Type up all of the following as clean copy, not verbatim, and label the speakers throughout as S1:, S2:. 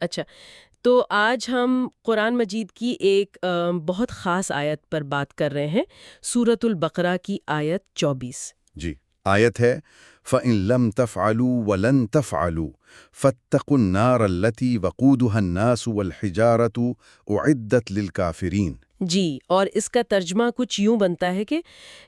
S1: اچھا، تو آج ہم قرآن مجید کی ایک بہت خاص آیت پر بات کر رہے ہیں، سورۃ البقرہ کی آیت 24۔
S2: جی، آیت ہے فَإِن لَمْ تَفْعَلُوا وَلَن تَفْعَلُوا فَاتَّقُوا النَّارَ الَّتِي وَقُودُهَا النَّاسُ وَالْحِجَارَةُ أُعِدَّتْ لِلْكَافِرِينَ۔
S1: جی، اور اس کا ترجمہ کچھ یوں بنتا ہے کہ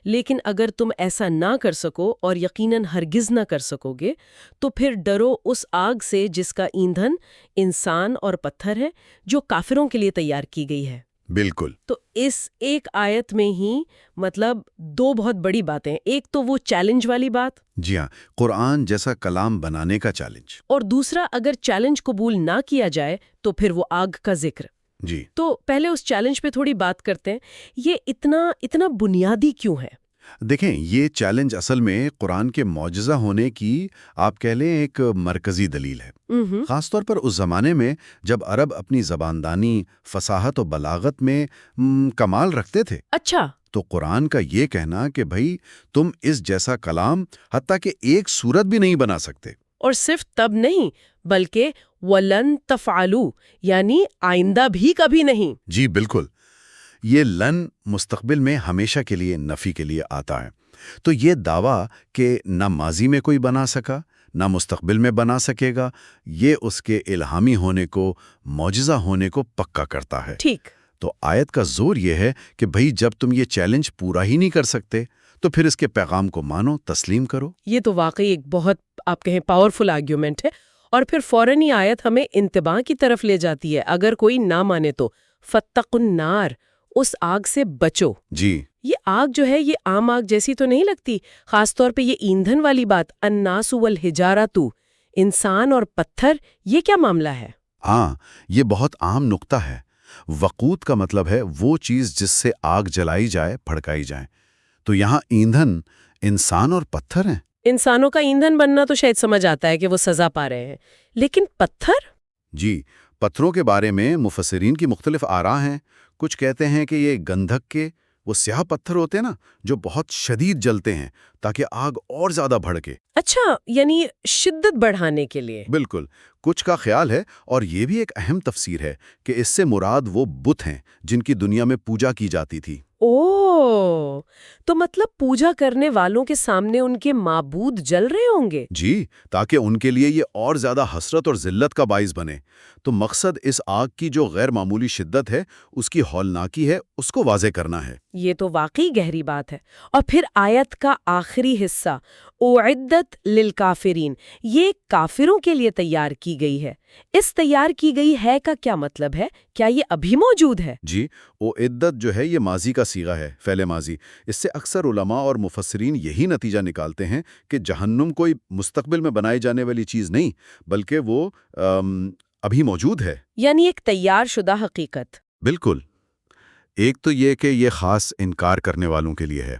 S1: لیکن اگر تم ایسا نہ کر سکو اور یقیناً ہرگز نہ کر سکو گے تو پھر ڈرو اس آگ سے جس کا ایندھن انسان اور پتھر ہے، جو کافروں کے لیے تیار کی گئی ہے۔
S2: بالکل۔
S1: تو اس ایک آیت میں ہی مطلب دو بہت بڑی باتیں، ایک تو وہ چیلنج والی بات،
S2: جی ہاں، قرآن جیسا کلام بنانے کا چیلنج۔
S1: اور دوسرا اگر چیلنج قبول نہ کیا جائے تو پھر وہ آگ کا ذکر۔
S2: جی،
S1: تو پہلے اس چیلنج پہ تھوڑی بات کرتے ہیں، یہ اتنا بنیادی کیوں ہے؟
S2: دیکھیں یہ چیلنج اصل میں قرآن کے معجزہ ہونے کی آپ کہہ لیں ایک مرکزی دلیل ہے۔ خاص طور پر اس زمانے میں جب عرب اپنی زباندانی، فصاحت و بلاغت میں کمال رکھتے تھے۔
S1: اچھا،
S2: تو قرآن کا یہ کہنا کہ بھائی تم اس جیسا کلام حتیٰ کہ ایک سورت بھی نہیں بنا سکتے۔
S1: اور صرف تب نہیں بلکہ وَلَن تَفْعَلُوا، یعنی آئندہ بھی کبھی نہیں۔
S2: جی بالکل، یہ لن مستقبل میں ہمیشہ کے لیے نفی کے لیے آتا ہے۔ تو یہ دعویٰ کہ نہ ماضی میں کوئی بنا سکا نہ مستقبل میں بنا سکے گا، یہ اس کے الہامی ہونے کو، معجزہ ہونے کو پکا کرتا ہے۔
S1: ٹھیک۔
S2: تو آیت کا زور یہ ہے کہ بھئی جب تم یہ چیلنج پورا ہی نہیں کر سکتے تو پھر اس کے پیغام کو مانو، تسلیم کرو۔
S1: یہ تو واقعی ایک بہت آپ کہیں پاورفل آرگیومنٹ ہے، اور پھر فوراً ہی آیت ہمیں انتباہ کی طرف لے جاتی ہے، اگر کوئی نہ مانے تو فَاتَّقُوا النَّارَ، اس آگ سے بچو۔
S2: جی،
S1: یہ آگ جو ہے یہ عام آگ جیسی تو نہیں لگتی، خاص طور پہ یہ ایندھن والی بات، الناس والحجارۃ، انسان اور پتھر، یہ کیا معاملہ ہے؟
S2: ہاں، یہ بہت عام نقطہ ہے۔ وقود کا مطلب ہے وہ چیز جس سے آگ جلائی جائے، بھڑکائی جائے۔ تو یہاں ایندھن انسان اور پتھر ہیں۔
S1: انسانوں کا ایندھن بننا تو شاید سمجھ آتا ہے کہ وہ سزا پا رہے ہیں، لیکن پتھر؟
S2: جی، پتھروں کے بارے میں مفسرین کی مختلف آراء ہیں۔ کچھ کہتے ہیں کہ یہ گندھک کے وہ سیاہ پتھر ہوتے ہیں نا، جو بہت شدید جلتے ہیں تاکہ آگ اور زیادہ بھڑکے۔
S1: اچھا، یعنی شدت بڑھانے کے لیے۔
S2: بالکل، کچھ کا خیال ہے، اور یہ بھی ایک اہم تفسیر ہے کہ اس سے مراد وہ بت ہیں جن کی دنیا میں پوجا کی جاتی تھی۔
S1: اوہ، تو مطلب پوجا کرنے والوں کے سامنے ان کے معبود جل رہے ہوں گے؟
S2: جی، تاکہ ان کے لیے یہ اور زیادہ حسرت اور ذلت کا باعث بنے۔ تو مقصد اس آگ کی جو غیر معمولی شدت ہے، اس کی ہولناکی ہے، اس کو واضح کرنا ہے۔
S1: یہ تو واقعی گہری بات ہے۔ اور پھر آیت کا آخری حصہ اعدت للکافرین، یہ کافروں کے لیے تیار کی گئی ہے۔ اس تیار کی گئی ہے کا کیا مطلب ہے؟ کیا یہ ابھی موجود ہے؟
S2: جی، عدت جو ہے یہ ماضی کا صیغہ ہے، فعل ماضی۔ اس سے اکثر علماء اور مفسرین یہی نتیجہ نکالتے ہیں کہ جہنم کوئی مستقبل میں بنائی جانے والی چیز نہیں، بلکہ وہ ابھی موجود ہے۔
S1: یعنی ایک تیار شدہ حقیقت۔
S2: بالکل۔ ایک تو یہ کہ یہ خاص انکار کرنے والوں کے لیے ہے،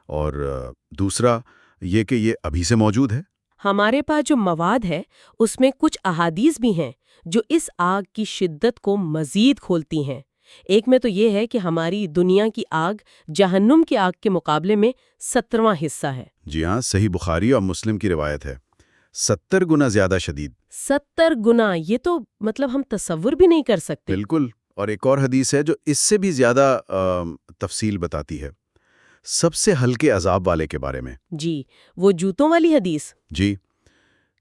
S2: اور دوسرا یہ کہ یہ ابھی سے موجود ہے۔
S1: ہمارے پاس جو مواد ہے اس میں کچھ احادیث بھی ہیں جو اس آگ کی شدت کو مزید کھولتی ہیں۔ ایک میں تو یہ ہے کہ ہماری دنیا کی آگ جہنم کی آگ کے مقابلے میں 17واں حصہ ہے۔
S2: جی ہاں، صحیح بخاری اور مسلم کی روایت ہے، 70 گنا زیادہ شدید۔
S1: 70 گنا، یہ تو مطلب ہم تصور بھی نہیں کر سکتے۔
S2: بالکل، اور ایک اور حدیث ہے جو اس سے بھی زیادہ تفصیل بتاتی ہے، سب سے ہلکے عذاب والے کے بارے میں۔
S1: جی، وہ جوتوں والی حدیث۔
S2: جی،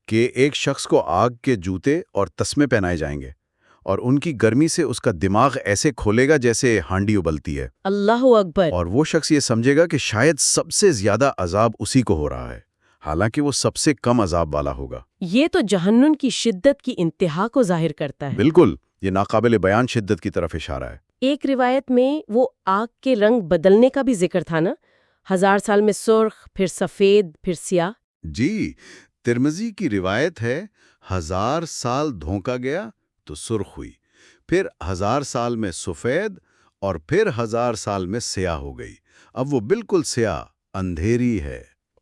S2: کہ ایک شخص کو آگ کے جوتے اور تسمے پہنائے جائیں گے، اور ان کی گرمی سے اس کا دماغ ایسے کھولے گا جیسے ہانڈی ابلتی ہے۔
S1: اللہ اکبر۔
S2: اور وہ شخص یہ سمجھے گا کہ شاید سب سے زیادہ عذاب اسی کو ہو رہا ہے، حالانکہ وہ سب سے کم عذاب والا ہوگا۔
S1: یہ تو جہنم کی شدت کی انتہا کو ظاہر کرتا ہے۔
S2: بالکل، یہ ناقابل بیان شدت کی طرف اشارہ ہے۔
S1: ایک روایت میں وہ آگ کے رنگ بدلنے کا بھی ذکر تھا نا، 1000 سال میں سرخ، پھر سفید، پھر سیاہ۔
S2: جی، ترمذی کی روایت ہے، 1000 سال دھونکا گیا تو سرخ ہوئی، پھر 1000 سال میں سفید، اور پھر 1000 سال میں سیاہ ہو گئی۔ اب وہ بالکل سیاہ، اندھیری ہے۔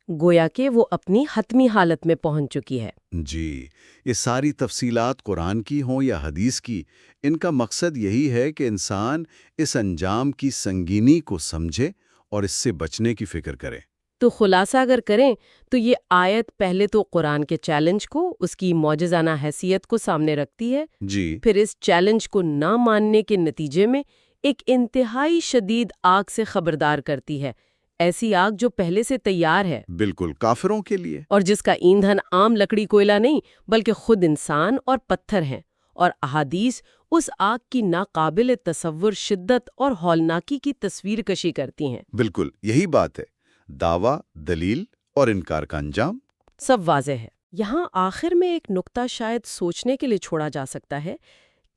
S1: گویا کہ وہ اپنی حتمی حالت میں پہنچ چکی ہے۔
S2: جی، یہ ساری تفصیلات قرآن کی ہوں یا حدیث کی، ان کا مقصد یہی ہے کہ انسان اس انجام کی سنگینی کو سمجھے اور اس سے بچنے کی فکر کرے۔
S1: تو خلاصہ اگر کریں تو یہ آیت پہلے تو قرآن کے چیلنج کو، اس کی معجزانہ حیثیت کو سامنے رکھتی ہے،
S2: جی
S1: پھر اس چیلنج کو نہ ماننے کے نتیجے میں ایک انتہائی شدید آگ سے خبردار کرتی ہے، ایسی آگ جو پہلے سے تیار ہے
S2: بالکل کافروں کے لیے۔
S1: اور جس کا ایندھن عام لکڑی کوئلہ نہیں بلکہ خود انسان اور پتھر ہیں، اور احادیث اس آگ کی ناقابل تصور شدت اور ہولناکی کی تصویر کشی کرتی ہیں۔
S2: بالکل یہی بات ہے، دعویٰ، دلیل اور انکار کا انجام۔
S1: سب واضح ہے۔ یہاں آخر میں ایک نکتہ شاید سوچنے کے لیے چھوڑا جا سکتا ہے،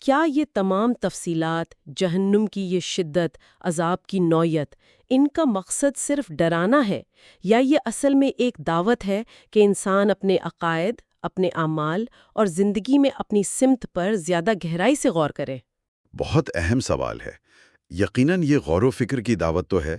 S1: کیا یہ تمام تفصیلات، جہنم کی یہ شدت، عذاب کی نوعیت، ان کا مقصد صرف ڈرانا ہے، یا یہ اصل میں ایک دعوت ہے کہ انسان اپنے عقائد، اپنے اعمال اور زندگی میں اپنی سمت پر زیادہ گہرائی سے غور کرے؟
S2: بہت اہم سوال ہے۔ یقیناً یہ غور و فکر کی دعوت تو ہے،